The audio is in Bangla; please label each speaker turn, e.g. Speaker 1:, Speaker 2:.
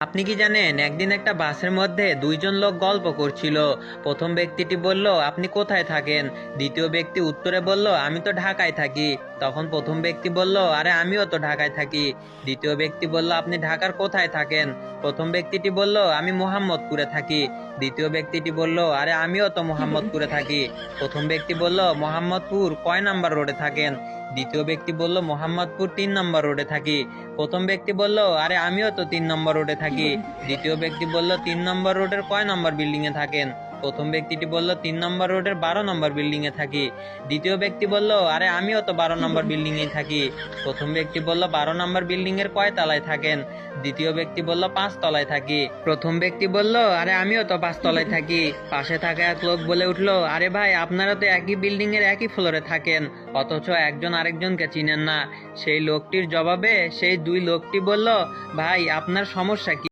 Speaker 1: আপনি কি জানেন একদিন একটা বাসের মধ্যে দুইজন লোক গল্প করছিল। প্রথম ব্যক্তিটি বলল, আপনি কোথায় থাকেন? দ্বিতীয় ব্যক্তি উত্তরে বলল, আমি তো ঢাকায় থাকি। তখন প্রথম ব্যক্তি বলল, আরে আমিও তো ঢাকায় থাকি। দ্বিতীয় ব্যক্তি বলল, আপনি ঢাকার কোথায় থাকেন? প্রথম ব্যক্তিটি বলল, আমি মোহাম্মদপুরে থাকি। দ্বিতীয় ব্যক্তিটি বলল, আরে আমিও তো মোহাম্মদপুরে থাকি। প্রথম ব্যক্তি বলল, মোহাম্মদপুর কয় নাম্বার রোডে থাকেন? দ্বিতীয় ব্যক্তি বলল, মোহাম্মদপুর 3 নম্বর রোডে থাকি। প্রথম ব্যক্তি বলল, আরে আমিও তো 3 নম্বর রোডে থাকি। দ্বিতীয় ব্যক্তি বলল, 3 নম্বর রোডের কয় নম্বর বিল্ডিং এ থাকেন? প্রথম ব্যক্তিটি বলল, 3 নম্বর রোডের 12 নম্বর বিল্ডিং এ থাকি। দ্বিতীয় ব্যক্তি বলল, আরে আমিও তো 12 নম্বর বিল্ডিং এ থাকি। প্রথম ব্যক্তি বলল, 12 নম্বর বিল্ডিং এর কয় তলায় থাকেন? দ্বিতীয় ব্যক্তি বলল, 5 তলায় থাকি। প্রথম ব্যক্তি বলল, আরে আমিও তো 5 তলায় থাকি। পাশে থাকা এক লোক বলে উঠলো, আরে ভাই, আপনারা তো একই বিল্ডিং এর একই ফ্লোরে থাকেন, অথচ একজন আরেকজনকে চিনেন না। সেই লোকটির জবাবে সেই দুই লোকটি বলল, ভাই আপনার সমস্যা কি?